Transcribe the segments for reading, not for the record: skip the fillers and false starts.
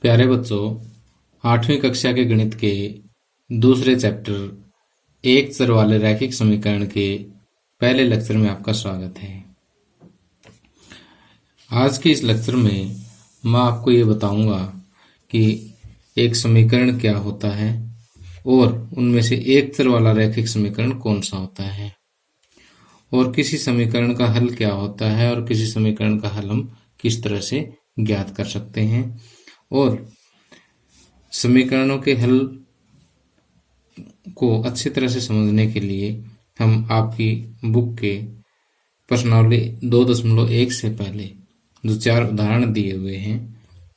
प्यारे बच्चों, 8वीं कक्षा के गणित के दूसरे चैप्टर एक चर वाले रैखिक समीकरण के पहले लेक्चर में आपका स्वागत है। आज के इस लेक्चर में मैं आपको ये बताऊंगा कि एक समीकरण क्या होता है और उनमें से एक चर वाला रैखिक समीकरण कौन सा होता है और किसी समीकरण का हल क्या होता है और किसी समीकरण का हल हम किस तरह से ज्ञात कर सकते हैं और समीकरणों के हल को अच्छी तरह से समझने के लिए हम आपकी बुक के प्रश्नावली 2.1 से पहले जो 4 उदाहरण दिए हुए हैं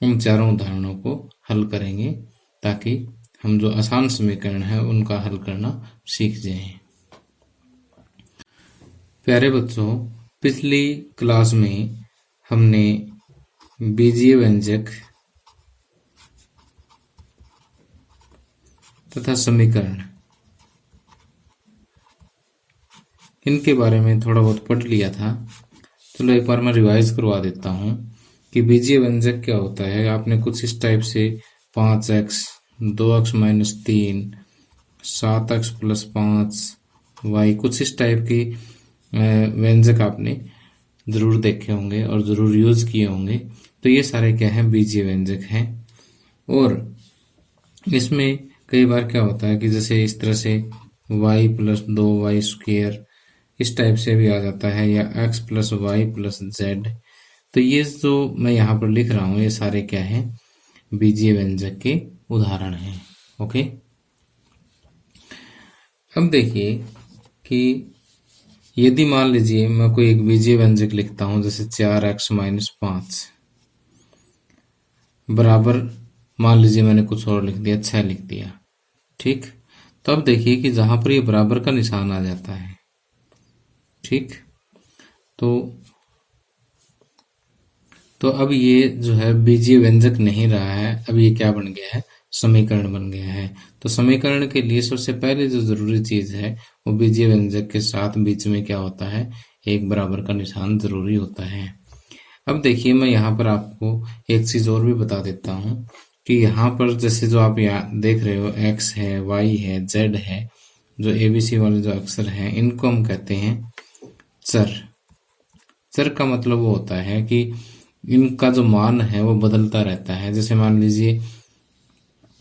उन चारों उदाहरणों को हल करेंगे ताकि हम जो आसान समीकरण है उनका हल करना सीख जाएं। प्यारे बच्चों, पिछली क्लास में हमने बीजीय व्यंजक तथा समीकरण इनके बारे में थोड़ा बहुत पढ़ लिया था। चलो एक बार मैं रिवाइज करवा देता हूँ कि बीजीय व्यंजक क्या होता है। आपने कुछ इस टाइप से 5x 2x - 3 7x + 5y कुछ इस टाइप की व्यंजक आपने जरूर देखे होंगे और जरूर यूज किए होंगे। तो ये सारे क्या है, बीजीय व्यंजक हैं। और इसमें कई बार क्या होता है कि जैसे इस तरह से y + 2y² इस टाइप से भी आ जाता है या x + y + z। तो ये जो मैं यहाँ पर लिख रहा हूँ ये सारे क्या है, बीजीय व्यंजक के उदाहरण हैं। ओके, अब देखिए कि यदि मान लीजिए मैं कोई एक बीजीय व्यंजक लिखता हूँ जैसे 4x - 5 बराबर, मान लीजिए मैंने कुछ और लिख दिया, 6 लिख दिया, ठीक। तो अब देखिए कि जहां पर ये बराबर का निशान आ जाता है, ठीक, तो अब ये जो है बीजीय व्यंजक नहीं रहा है, अब ये क्या बन गया है, समीकरण बन गया है। तो समीकरण के लिए सबसे पहले जो जरूरी चीज है वो बीजीय व्यंजक के साथ बीच में क्या होता है, एक बराबर का निशान जरूरी होता है। अब देखिए मैं यहाँ पर आपको एक चीज और भी बता देता हूँ कि यहाँ पर जैसे जो आप यहाँ देख रहे हो x है, y है, z है, जो ABC वाले जो अक्षर हैं इनको हम कहते हैं चर। चर का मतलब वो होता है कि इनका जो मान है वो बदलता रहता है। जैसे मान लीजिए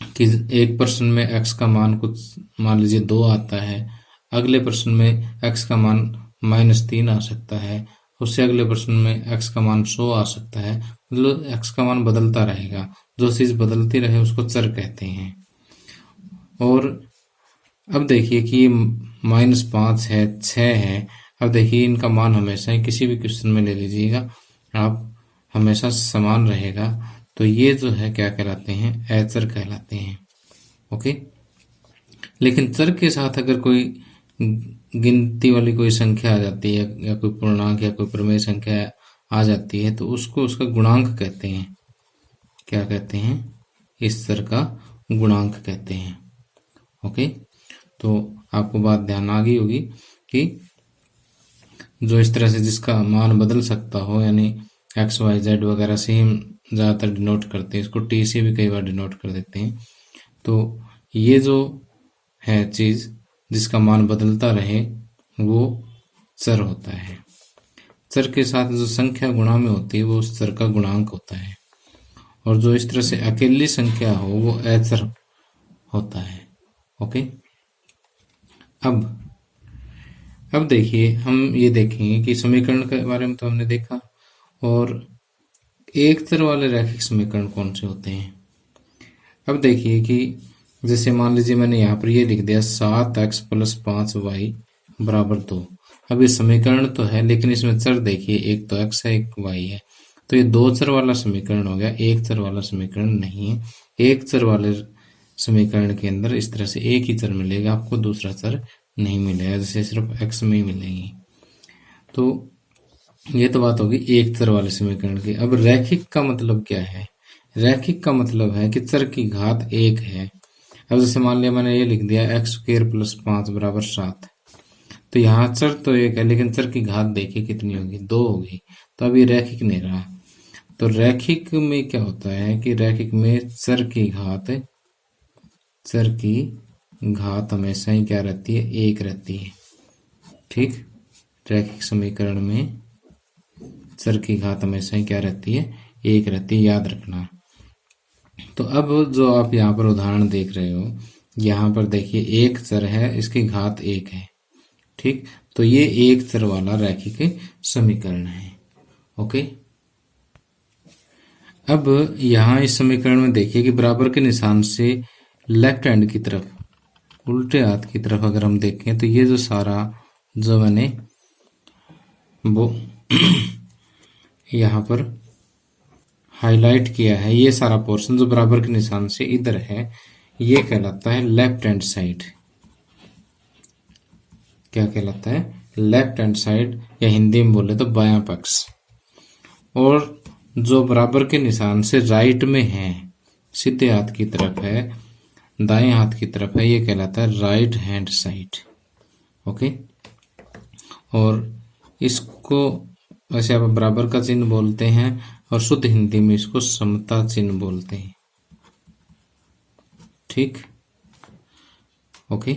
कि एक प्रश्न में x का मान कुछ मान लीजिए 2 आता है, अगले प्रश्न में x का मान -3 आ सकता है, उससे अगले प्रश्न में x का मान 100 आ सकता है। मतलब x का मान बदलता रहेगा, जो चीज बदलती रहे उसको चर कहते हैं। और अब देखिए कि ये -5 है, 6 है। अब देखिए इनका मान हमेशा ही किसी भी क्वेश्चन में ले लीजिएगा आप, हमेशा समान रहेगा। तो ये जो है क्या कहलाते हैं, अचर कहलाते हैं। ओके, लेकिन चर के साथ अगर कोई गिनती वाली कोई संख्या आ जाती है या कोई पूर्णांक या कोई प्रमेय संख्या आ जाती है तो उसको उसका गुणांक कहते हैं। क्या कहते हैं, इस चर का गुणांक कहते हैं। ओके, तो आपको बात ध्यान आ गई होगी कि जो इस तरह से जिसका मान बदल सकता हो, यानी x y z वगैरह से हम ज़्यादातर डिनोट करते हैं, इसको t से भी कई बार डिनोट कर देते हैं। तो ये जो है चीज़ जिसका मान बदलता रहे वो चर होता है। चर के साथ जो संख्या गुणा में होती है वो उस चर का गुणांक होता है। और जो इस तरह से अकेली संख्या हो वो अचर होता है। ओके, अब देखिए हम ये देखेंगे कि समीकरण के बारे में तो हमने देखा, और एक चर वाले रैखिक समीकरण कौन से होते हैं। अब देखिए कि जैसे मान लीजिए मैंने यहाँ पर ये लिख दिया 7x + 5y = 2। अब ये समीकरण तो है लेकिन इसमें चर देखिए, एक तो x है, एक y है। तो ये 2 चर वाला समीकरण हो गया, एक चर वाला समीकरण नहीं है। एक चर वाले समीकरण के अंदर इस तरह से एक ही चर मिलेगा, आपको दूसरा चर नहीं मिलेगा, जैसे सिर्फ x में ही मिलेगी। तो ये तो बात होगी एक चर वाले समीकरण की। अब रैखिक का मतलब क्या है, रैखिक का मतलब है कि चर की घात 1 है। अब जैसे मान लिया मैंने ये लिख दिया x² + 5 = 7, तो यहाँ चर तो 1 है लेकिन चर की घात देखिए कितनी होगी, 2 होगी। तो अब ये रैखिक नहीं रहा। तो रैखिक में क्या होता है कि रैखिक में चर की घात हमेशा ही क्या रहती है, एक रहती है। ठीक, रैखिक समीकरण में चर की घात हमेशा ही क्या रहती है, एक रहती है, याद रखना। तो अब जो आप यहाँ पर उदाहरण देख रहे हो, यहाँ पर देखिए एक चर है, इसकी घात एक है। ठीक, तो ये एक चर वाला रैखिक समीकरण है। ओके, अब यहाँ इस समीकरण में देखिए कि बराबर के निशान से लेफ्ट हैंड की तरफ, उल्टे हाथ की तरफ अगर हम देखें तो ये जो सारा जो मैंने वो यहाँ पर हाईलाइट किया है, ये सारा पोर्शन जो बराबर के निशान से इधर है, ये कहलाता है लेफ्ट हैंड साइड। क्या कहलाता है, लेफ्ट हैंड साइड, या हिंदी में बोले तो बायां पक्ष। और जो बराबर के निशान से राइट में है, सीधे हाथ की तरफ है, दाएं हाथ की तरफ है, ये कहलाता है राइट हैंड साइड। ओके, और इसको वैसे आप बराबर का चिन्ह बोलते हैं और शुद्ध हिंदी में इसको समता चिन्ह बोलते हैं। ठीक, ओके,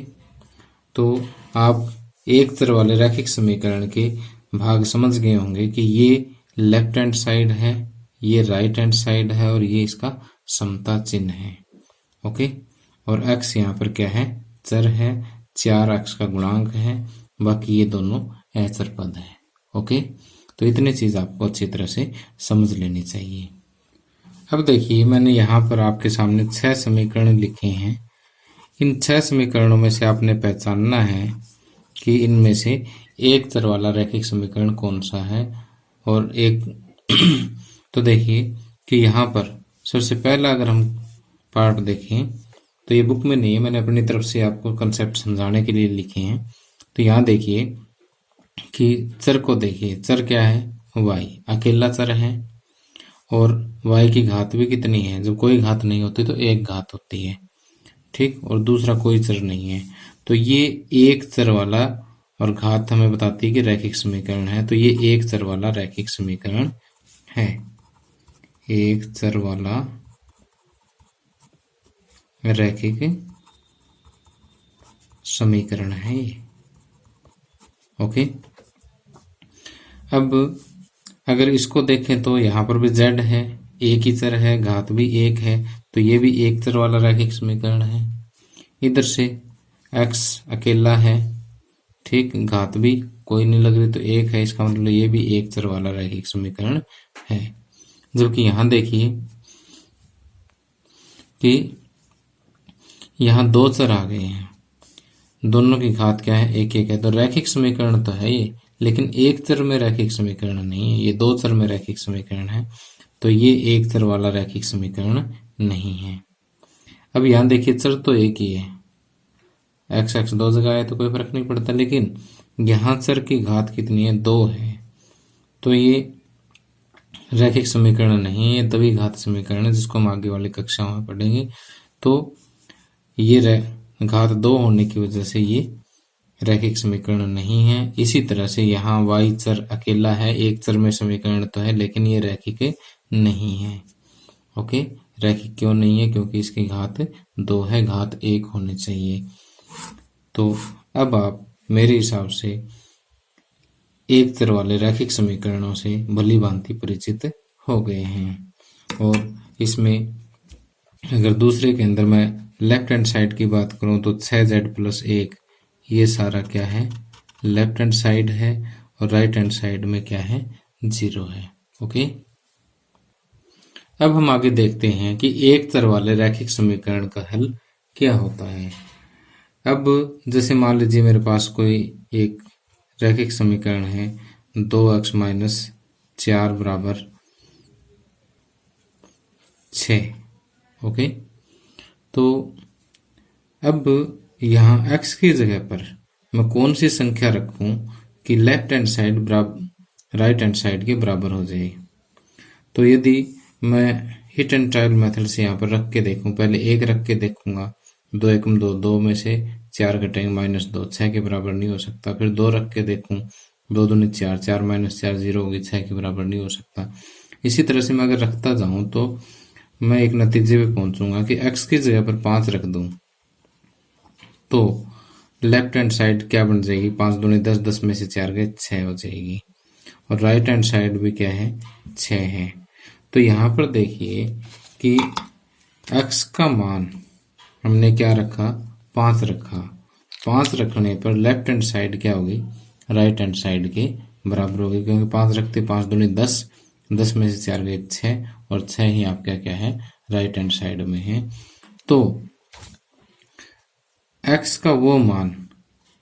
तो आप एक चर वाले रैखिक समीकरण के भाग समझ गए होंगे कि ये लेफ्ट हैंड साइड है, ये राइट हैंड साइड है, और ये इसका समता चिन्ह है। ओके, और x यहाँ पर क्या है, चर है, 4x का गुणांक है, बाकी ये दोनों अचर पद है। ओके, तो इतनी चीज आपको अच्छी तरह से समझ लेनी चाहिए। अब देखिए, मैंने यहाँ पर आपके सामने 6 समीकरण लिखे हैं। इन 6 समीकरणों में से आपने पहचानना है कि इनमें से एक चर वाला रैखिक समीकरण कौन सा है और एक तो देखिए कि यहाँ पर सबसे पहला अगर हम पार्ट देखें तो ये बुक में नहीं है, मैंने अपनी तरफ से आपको कंसेप्ट समझाने के लिए लिखे हैं। तो यहाँ देखिए कि चर को देखिए, चर क्या है, y अकेला चर है, और y की घात भी कितनी है, जब कोई घात नहीं होती तो एक घात होती है। ठीक, और दूसरा कोई चर नहीं है, तो ये एक चर वाला, और घात हमें बताती है कि रैखिक समीकरण है, तो ये एक चर वाला रैखिक समीकरण है, एक चर वाला रैखिक समीकरण है ये। ओके, अब अगर इसको देखें तो यहाँ पर भी z है, एक ही चर है, घात भी एक है, तो ये भी एक चर वाला रैखिक समीकरण है। इधर से x अकेला है, ठीक, घात भी कोई नहीं लग रही तो एक है, इसका मतलब ये भी एक चर वाला रैखिक समीकरण है। जबकि यहाँ देखिए कि यहाँ दो चर आ गए हैं, दोनों की घात क्या है, एक एक है, तो रैखिक समीकरण तो है ये, लेकिन एक चर में रैखिक समीकरण नहीं है, ये दो चर में रैखिक समीकरण है, तो ये एक चर वाला रैखिक समीकरण नहीं है। अब यहाँ देखिए चर तो एक ही है, एक्स एक्स दो जगह है तो कोई फर्क नहीं पड़ता, लेकिन यहाँ चर की घात कितनी है, 2 है, तो ये रैखिक समीकरण नहीं है, ये तभी घात समीकरण है जिसको हम आगे वाली कक्षाओं में पढ़ेंगे। तो ये घात 2 होने की वजह से ये रैखिक समीकरण नहीं है। इसी तरह से यहाँ y चर अकेला है, एक चर में समीकरण तो है, लेकिन ये रैखिक नहीं है। ओके, रैखिक क्यों नहीं है, क्योंकि इसकी घात 2 है, घात 1 होनी चाहिए। तो अब आप मेरे हिसाब से एक चर वाले रैखिक समीकरणों से भली भांति परिचित हो गए हैं। और इसमें अगर दूसरे के अंदर मैं लेफ्ट हैंड साइड की बात करूं तो 6z + 1, ये सारा क्या है, लेफ्ट हैंड साइड है, और राइट हैंड साइड में क्या है, 0 है। ओके, अब हम आगे देखते हैं कि एक चर वाले रैखिक समीकरण का हल क्या होता है। अब जैसे मान लीजिए मेरे पास कोई एक रैखिक समीकरण है, 2x - 4 = 6। ओके, तो अब यहाँ x की जगह पर मैं कौन सी संख्या रखूं कि लेफ्ट हैंड साइड बराबर राइट हैंड साइड के बराबर हो जाए। तो यदि मैं हिट एंड ट्रायल मेथड से यहाँ पर रख के देखूं, पहले 1 रख के देखूंगा, 2 एकम 2, 2 में से 4 घटेंगे -2, 6 के बराबर नहीं हो सकता। फिर 2 रख के देखूं, 2 दूनी 4, 4 - 4 0 होगी, 6 के बराबर नहीं हो सकता। इसी तरह से मैं अगर रखता जाऊं तो मैं एक नतीजे पे पहुंचूंगा कि x की जगह पर 5 रख दूं तो लेफ्ट हैंड साइड क्या बन जाएगी, 5 दूनी 10, 10 में से 4 गए 6 हो जाएगी। और राइट हैंड साइड भी क्या है, 6 है। तो यहाँ पर देखिए कि x का मान हमने क्या रखा, 5 रखा। 5 रखने पर लेफ्ट हैंड साइड क्या होगी, राइट हैंड साइड के बराबर होगी, क्योंकि 5 रखते 5 दूनी 10, 10 में से 4 गए 6 और 6 ही आपका क्या है, राइट हैंड साइड में है। तो x का वो मान,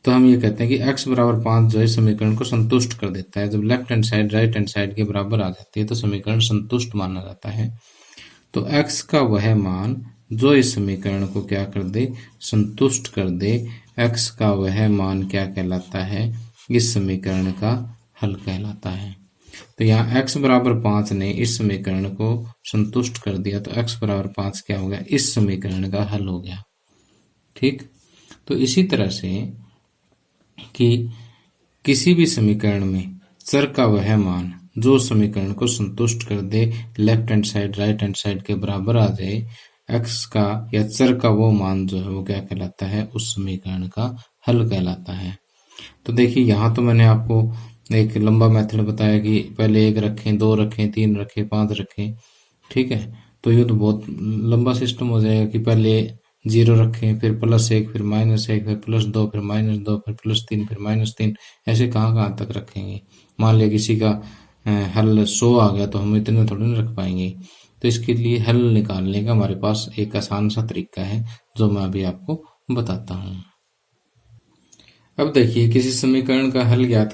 तो हम ये कहते हैं कि x बराबर 5 जो है समीकरण को संतुष्ट कर देता है। जब left hand side right hand side के बराबर आ जाती है तो समीकरण संतुष्ट माना जाता है। तो x का वह मान जो इस समीकरण को क्या कर दे, संतुष्ट कर दे, x का वह मान क्या कहलाता है, इस समीकरण का हल कहलाता है। तो यहाँ x बराबर 5 ने इस समीकरण को संतुष्ट कर दिया, तो x बराबर 5 क्या हो गया, इस समीकरण का हल हो गया। ठीक। तो इसी तरह से कि किसी भी समीकरण में चर का वह मान जो समीकरण को संतुष्ट कर दे, left hand side right hand side के बराबर आ जाए, x का या चर का वो मान जो है वो क्या कहलाता है, उस समीकरण का हल कहलाता है। तो देखिए यहाँ तो मैंने आपको एक लंबा मेथड बताया कि पहले 1 रखें, 2 रखें, 3 रखें, 5 रखें। ठीक है। तो ये तो बहुत लंबा सिस्टम हो जाएगा कि पहले 0 रखें, फिर +1, फिर -1, फिर +2, फिर -2, फिर +3, फिर -3, ऐसे कहाँ तक रखेंगे। मान लिया किसी का हल 100 आ गया तो हम इतने थोड़ी ना रख पाएंगे। तो इसके लिए हल निकालने का हमारे पास एक आसान सा तरीका है जो मैं अभी आपको बताता हूँ। अब देखिए किसी समीकरण का हल ज्ञात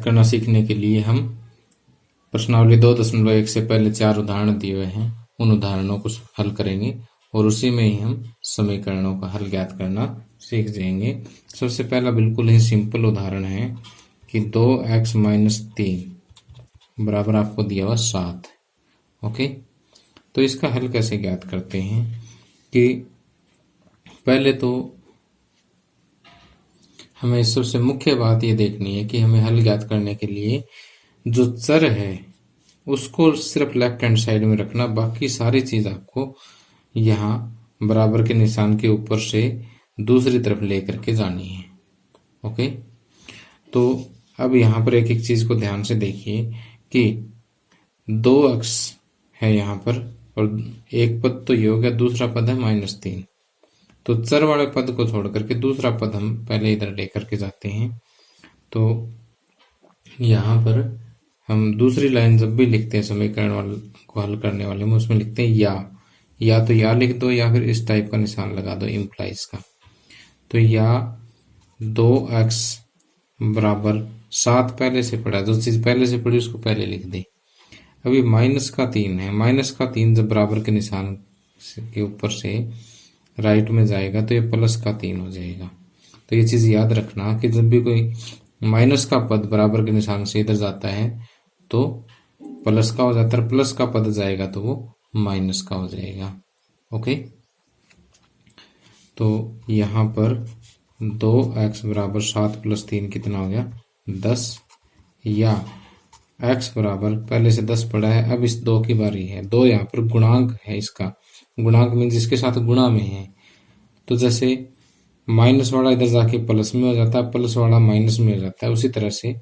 करना सीखने के लिए हम प्रश्नावली 2.1 से पहले 4 उदाहरण दिए हुए हैं, उन उदाहरणों को हल करेंगे और उसी में ही हम समीकरणों का हल ज्ञात करना सीख जाएंगे। सबसे पहला बिल्कुल ही सिंपल उदाहरण है कि 2x - 3 बराबर आपको दिया हुआ 7। ओके। तो इसका हल कैसे ज्ञात करते हैं कि पहले तो हमें सबसे मुख्य बात ये देखनी है कि हमें हल ज्ञात करने के लिए जो चर है उसको सिर्फ लेफ्ट हैंड साइड में रखना, बाकी सारी चीज आपको यहाँ बराबर के निशान के ऊपर से दूसरी तरफ लेकर के जानी है। ओके। तो अब यहाँ पर एक एक चीज को ध्यान से देखिए कि 2x है यहाँ पर और एक पद तो ये हो गया, दूसरा पद है -3। तो चर वाले पद को छोड़ करके दूसरा पद हम पहले इधर लेकर के जाते हैं। तो यहाँ पर हम दूसरी लाइन जब भी लिखते हैं समीकरण वाले को हल करने वाले में, उसमें लिखते हैं या तो या लिख दो या फिर इस टाइप का निशान लगा दो इम्प्लाइज का। तो या 2x बराबर 7 पहले से पढ़ा, जो चीज पहले से पढ़ी उसको पहले लिख दे। अभी -3 है, -3 जब बराबर के निशान के ऊपर से राइट में जाएगा तो ये +3 हो जाएगा। तो ये चीज याद रखना कि जब भी कोई माइनस का पद बराबर के निशान से इधर जाता है तो प्लस का हो जाता है, प्लस का पद जाएगा तो वो माइनस का हो जाएगा। ओके। तो यहाँ पर 2x बराबर 7 + 3 कितना हो गया, 10। या x बराबर पहले से 10 पड़ा है, अब इस 2 की बारी है। 2 यहाँ पर गुणांक है, इसका गुणांक मीन्स इसके साथ गुणा में है। तो जैसे माइनस वाला इधर जाके प्लस में हो जाता है, प्लस वाला माइनस में हो जाता है, उसी तरह से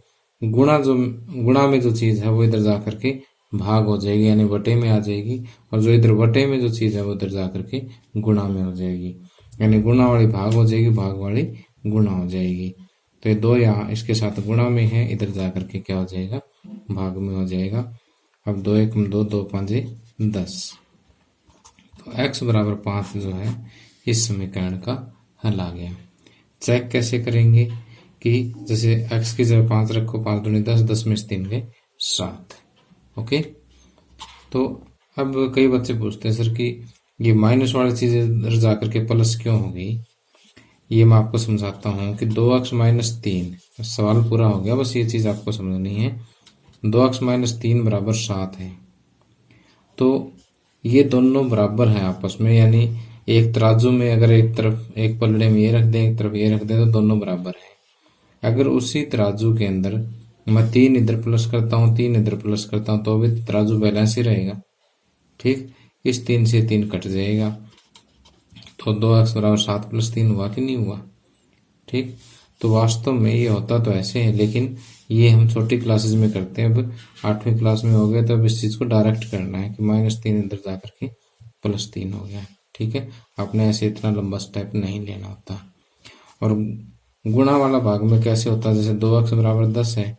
गुणा में जो चीज है वो इधर जा करके भाग हो जाएगी, यानी बटे में आ जाएगी, और जो इधर बटे में जो चीज है वो इधर जा करके गुणा में हो जाएगी, यानी गुणा वाली भाग हो जाएगी, भाग वाली गुणा हो जाएगी। तो ये 2 यहाँ इसके साथ गुणा में है, इधर जा करके क्या हो जाएगा, भाग में हो जाएगा। अब 2 × 2 2 × 5 = 10। तो x बराबर 5 जो है इस समीकरण का हल आ गया। चेक कैसे करेंगे कि जैसे x की जगह 5 रखो, 5 दूनी 10, 10 में से 3 गए 7। ओके। तो अब कई बच्चे पूछते हैं सर कि ये माइनस वाली चीज इधर जाकर के प्लस क्यों हो गई। ये मैं आपको समझाता हूँ कि 2x - 3 सवाल पूरा हो गया, बस ये चीज आपको समझनी है। 2x - 3 बराबर 7 है। तो ये दोनों बराबर हैं आपस में, यानी एक तराजू में अगर एक तरफ एक पलड़े में ये रख दें, एक तरफ ये रख दें तो दोनों बराबर हैं। अगर उसी तराजू के अंदर मैं 3 इधर प्लस करता हूँ, 3 इधर प्लस करता हूँ, तो भी तराजू बैलेंस ही रहेगा। ठीक, इस 3 से 3 कट जाएगा, तो 2x बराबर 7 + 3 हुआ कि नहीं हुआ। ठीक, तो वास्तव में ये होता तो ऐसे है, लेकिन ये हम छोटी क्लासेस में करते हैं। अब 8वीं क्लास में हो गए, तो अब इस चीज़ को डायरेक्ट करना है कि -3 इधर जा करके +3 हो गया। ठीक है, आपने ऐसे इतना लंबा स्टेप नहीं लेना होता। और गुणा वाला भाग में कैसे होता है, जैसे 2x बराबर 10 है,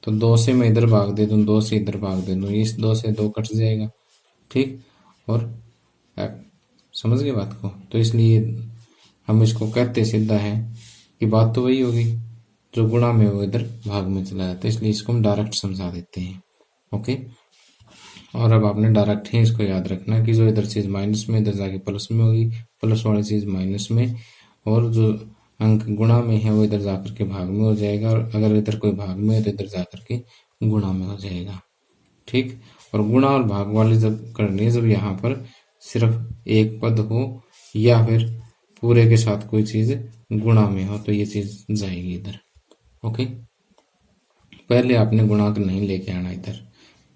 तो 2 से मैं इधर भाग दे दूँ, 2 से इधर भाग दे दूँ, इस 2 से 2 कट जाएगा। ठीक, और अ, समझ गए बात को। तो इसलिए हम इसको कहते सीधा है कि बात तो वही होगी, जो गुणा में वो इधर भाग में चला जाता है, इसलिए इसको हम डायरेक्ट समझा देते हैं। ओके, और अब आपने डायरेक्ट ही इसको याद रखना कि जो इधर चीज़ माइनस में इधर जाके प्लस में होगी, प्लस वाली चीज़ माइनस में, और जो अंक गुणा में है वो इधर जाकर के भाग में हो जाएगा, और अगर इधर कोई भाग में है तो इधर जाकर के गुणा में हो जाएगा। ठीक, और गुणा और भाग वाली जब करनी है, जब यहाँ पर सिर्फ एक पद हो या फिर पूरे के साथ कोई चीज़ गुणा में हो, तो ये चीज़ जाएगी इधर। ओके, पहले आपने गुणांक नहीं लेके आना इधर,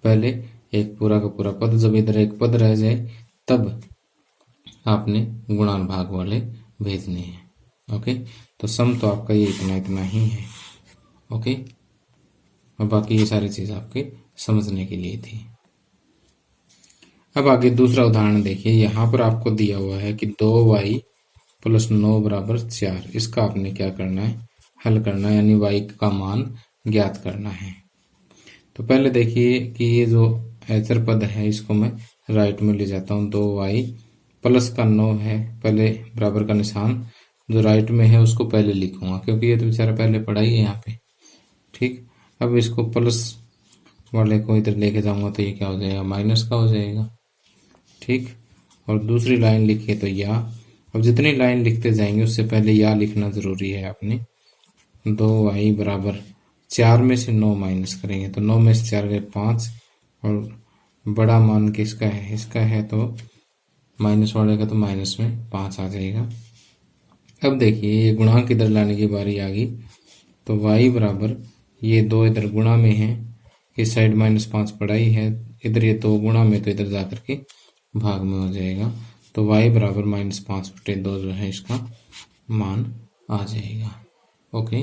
पहले एक पूरा का पूरा पद, जब इधर एक पद रह जाए तब आपने गुणा और भाग वाले भेजने हैं। ओके, तो सम तो आपका ये इतना इतना ही है। ओके, और बाकी ये सारी चीज़ आपके समझने के लिए थी। अब आगे दूसरा उदाहरण देखिए, यहाँ पर आपको दिया हुआ है कि 2y + 9 = 4। इसका आपने क्या करना है, हल करना है, यानी y का मान ज्ञात करना है। तो पहले देखिए कि ये जो एचर पद है, इसको मैं राइट में ले जाता हूँ। 2y प्लस का 9 है, पहले बराबर का निशान जो राइट में है उसको पहले लिखूंगा, क्योंकि ये तो बेचारा पहले पढ़ा ही है यहाँ पे। ठीक, अब इसको प्लस वाले को इधर लेके जाऊंगा तो ये क्या हो जाएगा, माइनस का हो जाएगा। ठीक, और दूसरी लाइन लिखिए तो या। अब जितनी लाइन लिखते जाएंगे उससे पहले या लिखना जरूरी है आपने। 2y बराबर 4 में से 9 माइनस करेंगे तो 9 में से 4 गए 5, और बड़ा मान किसका है, इसका है, तो माइनस वाले का तो माइनस में 5 आ जाएगा। अब देखिए ये गुणांक इधर लाने की बारी आ गई, तो y बराबर ये 2 इधर गुणा में है, इस साइड -5 पड़ा ही है, इधर ये 2 गुणा में, तो इधर जाकर के भाग में हो जाएगा। तो y बराबर -5/2 जो है इसका मान आ जाएगा। ओके,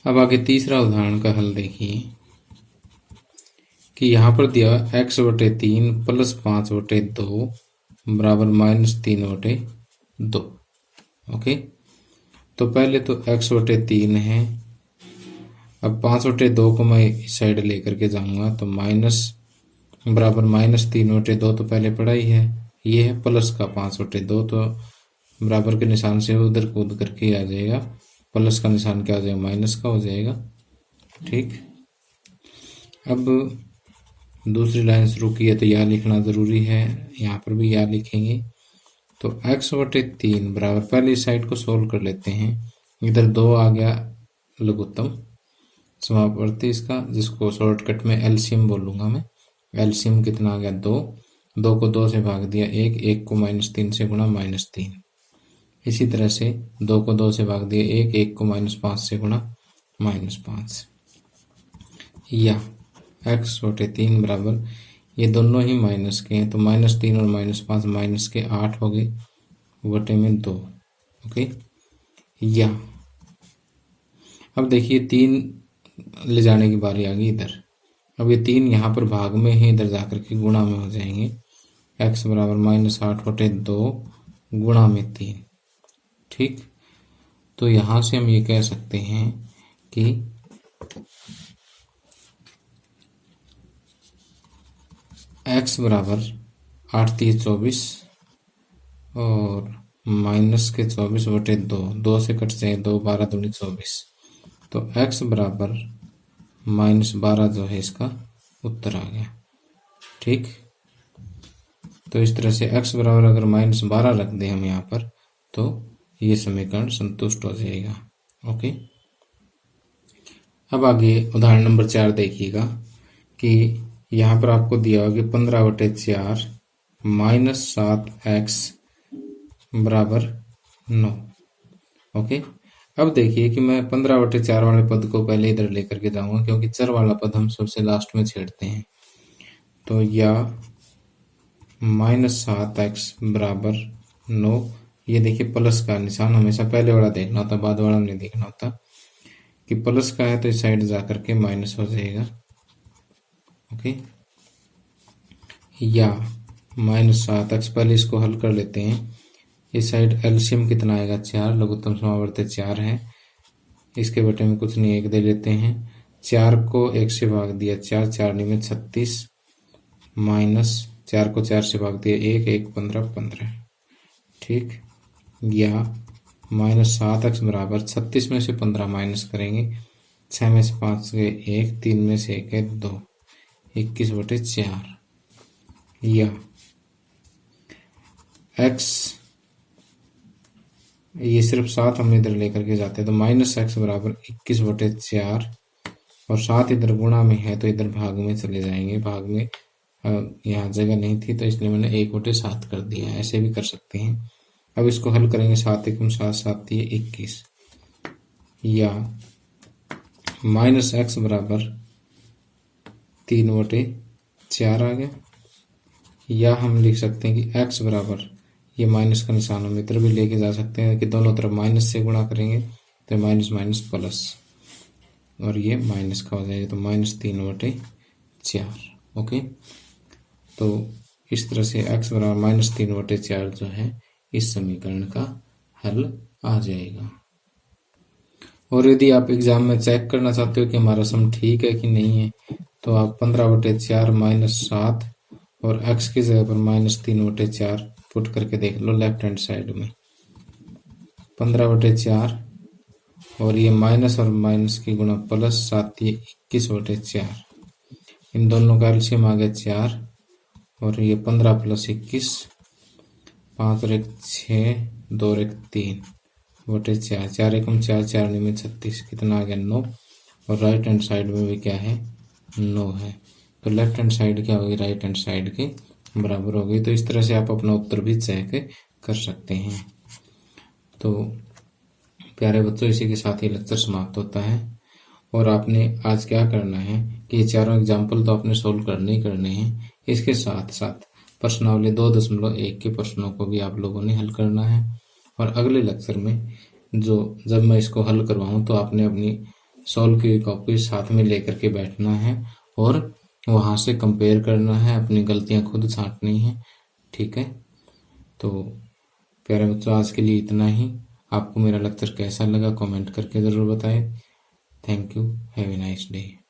अब आगे तीसरा उदाहरण का हल देखिए कि यहाँ पर दिया x/3 + 5/2 बराबर -3/2। ओके, तो पहले तो x/3 है, अब 5/2 को मैं इस साइड लेकर के जाऊंगा, तो माइनस बराबर -3/2 तो पहले पड़ा ही है, ये है प्लस का 5/2, तो बराबर के निशान से उधर कूद करके आ जाएगा, प्लस का निशान क्या हो जाएगा, माइनस का हो जाएगा। ठीक, अब दूसरी लाइन शुरू की है तो या लिखना जरूरी है, यहाँ पर भी या लिखेंगे। तो x/3 बराबर, पहले इस साइड को सोल्व कर लेते हैं, इधर 2 आ गया लघुत्तम समापवर्ती इसका, जिसको शॉर्टकट में एलसीएम बोलूंगा मैं। एलसीएम कितना आ गया, 2, 2 को 2 से भाग दिया 1, 1 को -3 से गुणा -3। इसी तरह से 2 को 2 से भाग दिया 1, 1 को -5 से गुणा -5। या x/3 बराबर, ये दोनों ही माइनस के हैं, तो -3 और -5 माइनस के 8 हो गए, बटे में 2। ओके, या अब देखिए 3 ले जाने की बारी आ गई इधर। अब ये 3 यहाँ पर भाग में है, इधर जाकर के गुणा में हो जाएंगे। x बराबर -8/2 गुणा में 3। ठीक, तो यहाँ से हम ये कह सकते हैं कि x बराबर 8×3 = 24 और -24/2, 2 से कट जाए 2, 12×2 = 24, तो x बराबर -12 जो है इसका उत्तर आ गया। ठीक, तो इस तरह से x बराबर अगर -12 रख दें हम यहाँ पर, तो ये समीकरण संतुष्ट हो जाएगा। ओके, अब आगे उदाहरण नंबर 4 देखिएगा कि यहाँ पर आपको दिया होगा कि 15/4 -7x बराबर 9। ओके, अब देखिए कि मैं 15/4 वाले पद को पहले इधर लेकर के जाऊंगा, क्योंकि चर वाला पद हम सबसे लास्ट में छेड़ते हैं। तो या -7x बराबर 9, ये देखिए प्लस का निशान हमेशा पहले वाला देखना होता, बाद वाला नहीं देखना होता। कि प्लस का है तो इस साइड जा करके माइनस हो जाएगा। ओके, या -7x, पहले इसको हल कर लेते हैं। इस साइड एलसीएम कितना आएगा 4, लघुत्तम समावर्ती 4 है, इसके बटे में कुछ नहीं, 1 दे लेते हैं। 4 को 1 से भाग दिया 4, 4 में 36, माइनस 4 को 4 से भाग दिया 1, 1 15 15। ठीक, या -7x बराबर 36 में से 15 माइनस करेंगे, 6 में से 5 गए 1, 3 में से 1 है 2, 21/4। या x, ये सिर्फ 7 हम इधर लेकर के जाते हैं, तो -x बराबर 21/4, और 7 इधर गुणा में है तो इधर भाग में चले जाएंगे। भाग में यहाँ जगह नहीं थी तो इसलिए मैंने 1/7 कर दिया, ऐसे भी कर सकते हैं। अब इसको हल करेंगे, 7 एकम 7, 7 दिए 21। या -x बराबर 3/4 आ गया। या हम लिख सकते हैं कि x बराबर, ये माइनस का निशान हम इधर भी लेके जा सकते हैं कि दोनों तरफ माइनस से गुणा करेंगे तो माइनस माइनस प्लस, और ये माइनस का हो जाएगा, तो -3/4। ओके, तो इस तरह से x बराबर -3/4 जो है इस समीकरण का हल आ जाएगा। और यदि आप एग्जाम में चेक करना चाहते हो कि हमारा सम ठीक है कि नहीं है, तो आप 15/4 -7 और x की जगह पर -3/4 पुट करके देख लो लेफ्ट हैंड साइड में। 15/4 और ये माइनस और माइनस की गुणा प्लस 7, ये 21/4, इन दोनों का एलसीएम आ गया 4, और ये 15 + 21, 5 और 1 6, 2 और 1 3/4, 4 एकम 4, 4 में 36, कितना आ गया 9, और राइट हैंड साइड में भी क्या है 9 है। तो लेफ्ट हैंड साइड क्या होगी, राइट हैंड साइड के बराबर होगी। तो इस तरह से आप अपना उत्तर भी चेक कर सकते हैं। तो प्यारे बच्चों, इसी के साथ ही लेक्चर समाप्त होता है। और आपने आज क्या करना है कि ये चारों एग्जाम्पल तो आपने सोल्व करने ही करने हैं, इसके साथ साथ प्रश्नावली 2.1 के प्रश्नों को भी आप लोगों ने हल करना है। और अगले लेक्चर में जब मैं इसको हल करवाऊँ तो आपने अपनी सॉल्व की कॉपी साथ में लेकर के बैठना है और वहाँ से कंपेयर करना है, अपनी गलतियाँ खुद छांटनी है। ठीक है, तो प्यारे बच्चों, आज के लिए इतना ही। आपको मेरा लेक्चर कैसा लगा कमेंट करके ज़रूर बताएं। Thank you, have a nice day.